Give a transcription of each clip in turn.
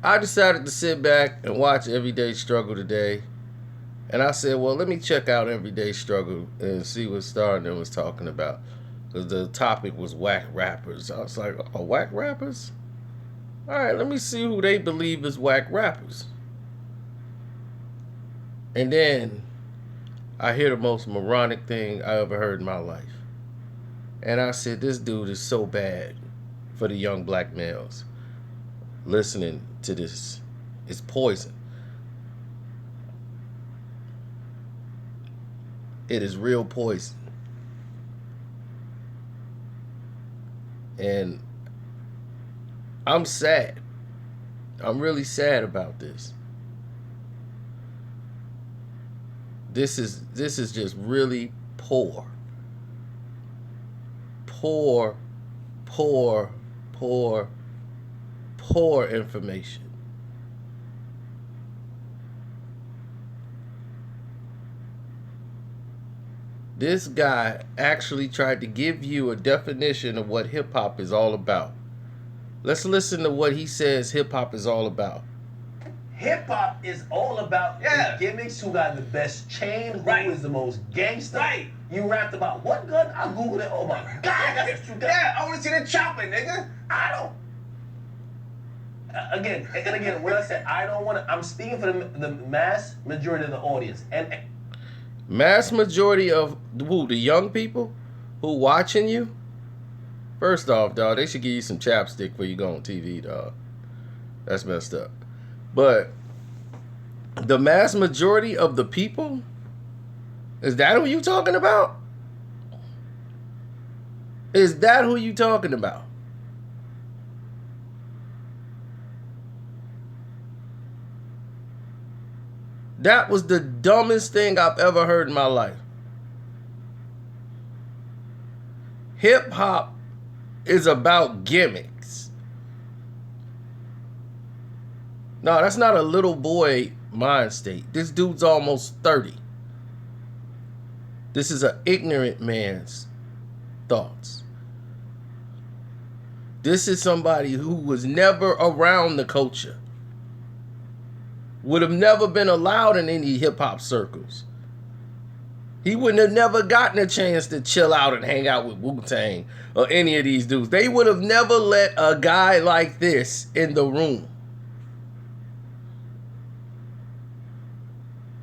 I decided to sit back and watch Everyday Struggle today. And I said, well, let me check out Everyday Struggle and see what Star and them was talking about. Because the topic was whack rappers. I was like, oh, whack rappers? All right, let me see who they believe is whack rappers. And then I hear the most moronic thing I ever heard in my life. And I said, this dude is so bad for the young black males listening to this. It's poison. It is real poison. And I'm sad. I'm really sad about this. This is just really poor. Poor, poor, poor, poor information. This guy actually tried to give you a definition of what hip hop is all about. Let's listen to what he says hip hop is all about. Hip hop is all about the gimmicks, who got the best chain, who is the most gangster. Right. You rapped about what gun? I googled it. Oh my God, that's what you got. Yeah, I want to see the chopping, nigga. I don't. Again, when I said I don't want to, I'm speaking for the mass majority of the audience. And mass majority of who? The young people who watching you? First off, dog, they should give you some chapstick before you go on TV, dog. That's messed up. But the mass majority of the people, is that who you talking about? Is that who you talking about? That was the dumbest thing I've ever heard in my life. Hip hop is about gimmicks. No, that's not a little boy mind state. This dude's almost 30. This is an ignorant man's thoughts. This is somebody who was never around the culture. Would have never been allowed in any hip hop circles. He wouldn't have never gotten a chance to chill out and hang out with Wu-Tang or any of these dudes. They would have never let a guy like this in the room.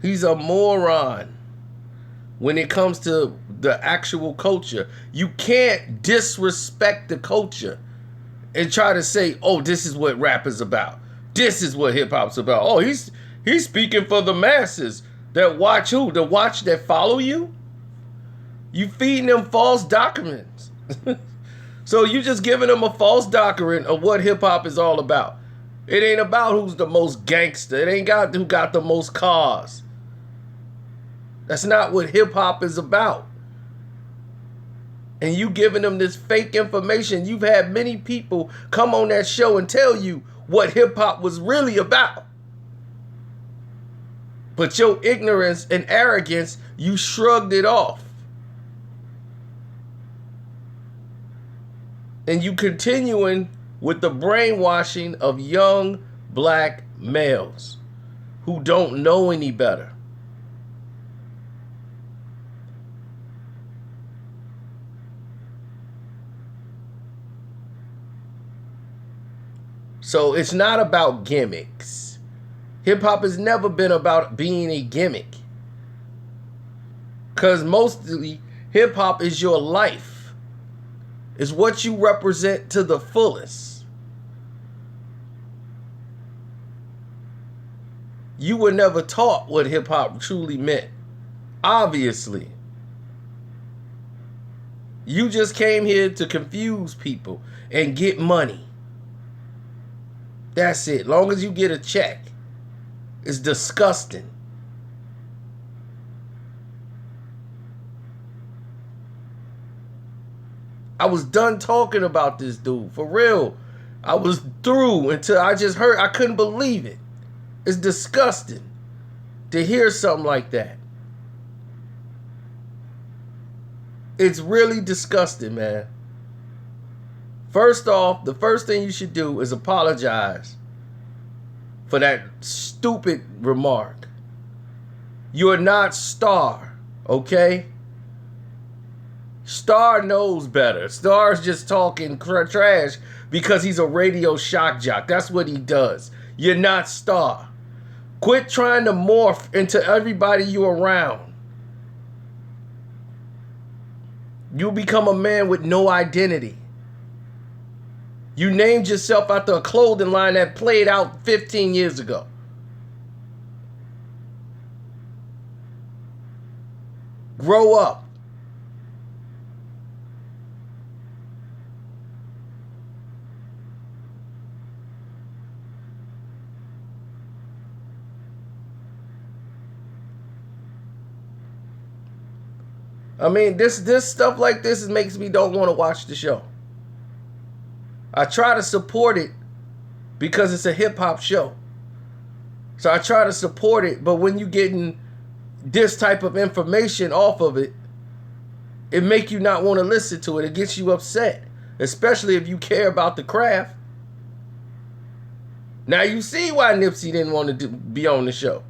He's a moron when it comes to the actual culture. You can't disrespect the culture and try to say, oh, this is what rap is about. This is what hip hop's about. Oh, he's speaking for the masses that watch who? The watch that follow you? You feeding them false documents. So you just giving them a false document of what hip hop is all about. It ain't about who's the most gangster. It ain't got who got the most cars. That's not what hip hop is about. And you giving them this fake information. You've had many people come on that show and tell you what hip hop was really about. But your ignorance and arrogance, you shrugged it off. And you continuing with the brainwashing of young black males who don't know any better. So it's not about gimmicks. Hip hop has never been about being a gimmick. Because mostly hip hop is your life. It's what you represent to the fullest. You were never taught what hip hop truly meant. Obviously. You just came here to confuse people and get money. That's it. Long as you get a check. It's disgusting. I was done talking about this dude. For real. I was through until I just heard. I couldn't believe it. It's disgusting to hear something like that. It's really disgusting, man. First off, the first thing you should do is apologize for that stupid remark. You're not Star, okay? Star knows better. Star's just talking trash because he's a radio shock jock. That's what he does. You're not Star. Quit trying to morph into everybody you're around. You become a man with no identity. You named yourself after a clothing line that played out 15 years ago. Grow up. I mean, this stuff like this makes me don't want to watch the show. I try to support it because it's a hip-hop show. So I try to support it, but when you getting this type of information off of it, it make you not want to listen to it. It gets you upset, especially if you care about the craft. Now you see why Nipsey didn't want to be on the show.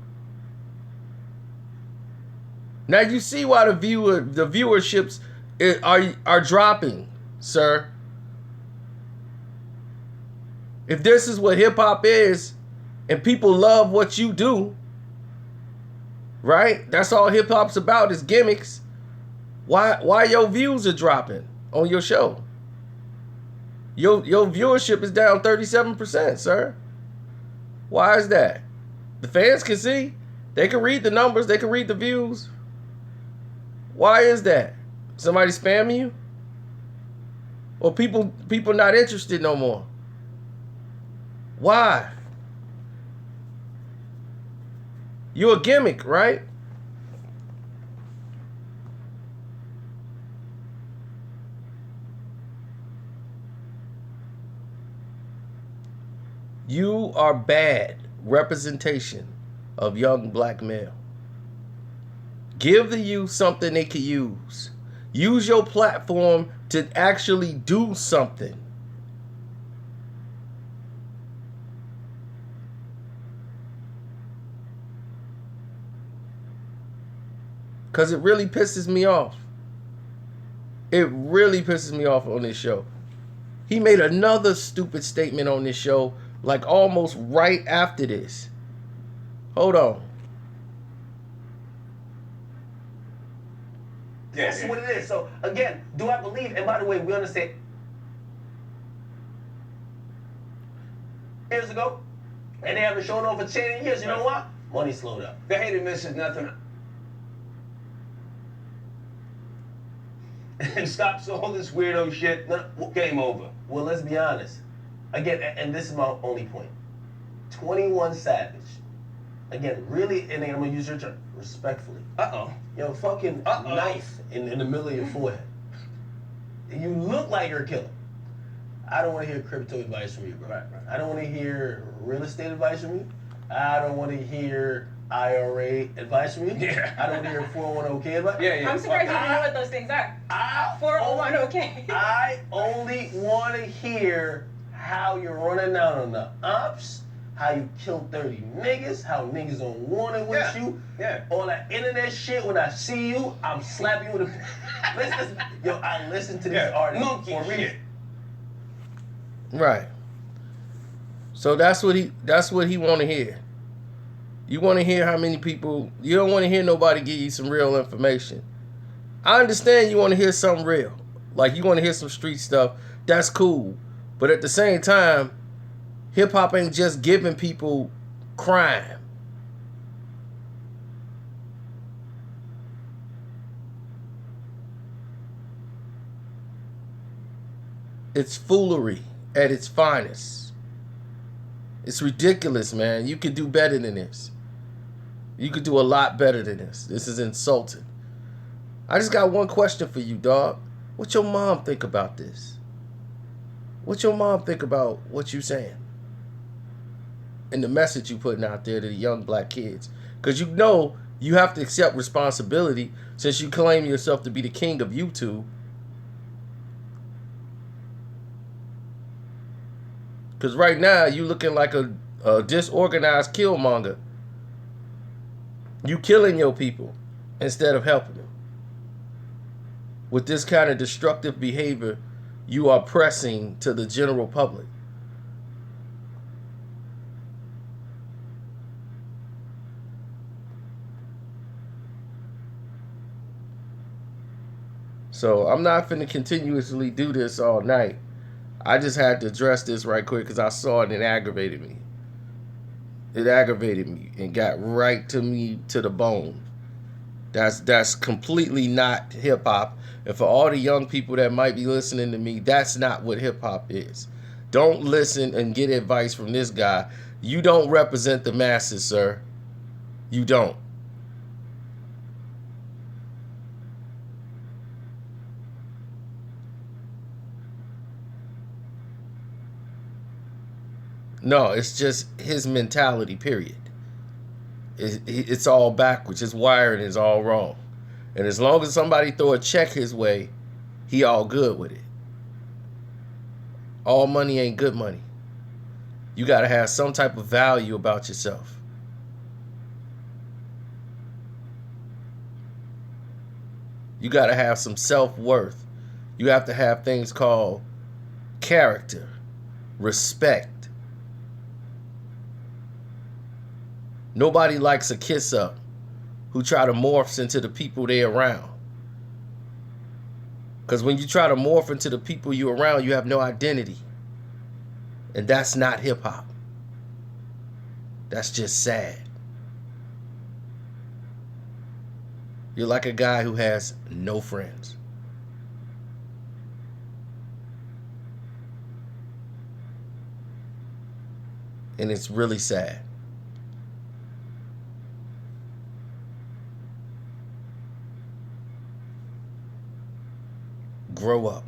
Now you see why the viewerships are dropping, sir. If this is what hip hop is, and people love what you do, right? That's all hip hop's about is gimmicks. Why your views are dropping on your show? Your viewership is down 37%, sir. Why is that? The fans can see. They can read the numbers. They can read the views. Why is that? Somebody spamming you? Or people not interested no more? Why? You're a gimmick, right? You are bad representation of young black male. Give the youth something they can use. Use your platform to actually do something. Because it really pisses me off. It really pisses me off on this show. He made another stupid statement on this show, like almost right after this. Hold on. That's what it is. So, again, do I believe, and by the way, we understand, years ago, and they haven't shown off for 10 years. You know why? Money slowed up. The hate and miss is nothing. And stops all this weirdo shit. Game over. Well, let's be honest. Again, and this is my only point. 21 Savage. Again, really, and I'm going to use your term, respectfully. Uh-oh. Yo, fucking knife in the middle of your forehead. You look like you're a killer. I don't want to hear crypto advice from you, bro. Right. I don't want to hear real estate advice from you. I don't want to hear IRA advice from you. Yeah. I don't want to hear 401k advice. Yeah. I'm surprised you don't know what those things are. 401k. I only want to hear how you're running down on the ops, how you killed 30 niggas, how niggas don't want it with you. Yeah. All that internet shit, when I see you, I'm slapping you with a... Listen, yo, I listen to these artists Monkey for a reason. shit. Right. So that's what he want to hear. You want to hear how many people... You don't want to hear nobody give you some real information. I understand you want to hear something real. Like, you want to hear some street stuff. That's cool. But at the same time, hip-hop ain't just giving people crime. It's foolery at its finest. It's ridiculous, man. You could do better than this. You could do a lot better than this. This is insulting. I just got one question for you, dog. What your mom think about this? What your mom think about what you saying? And the message you putting out there to the young black kids. Because you know you have to accept responsibility since you claim yourself to be the king of YouTube. Because right now you looking like a a disorganized killmonger. You killing your people instead of helping them. With this kind of destructive behavior, you are pressing to the general public. So I'm not finna continuously do this all night. I just had to address this right quick because I saw it and it aggravated me. It aggravated me and got right to me to the bone. That's completely not hip hop. And for all the young people that might be listening to me, that's not what hip hop is. Don't listen and get advice from this guy. You don't represent the masses, sir. You don't. No, it's just his mentality, period. It's all backwards. His wiring is all wrong. And as long as somebody throw a check his way, he all good with it. All money ain't good money. You got to have some type of value about yourself. You got to have some self-worth. You have to have things called character, respect. Nobody likes a kiss up who try to morph into the people they around. Because when you try to morph into the people you around, you have no identity. And that's not hip hop. That's just sad. You're like a guy who has no friends. And it's really sad. Grow up.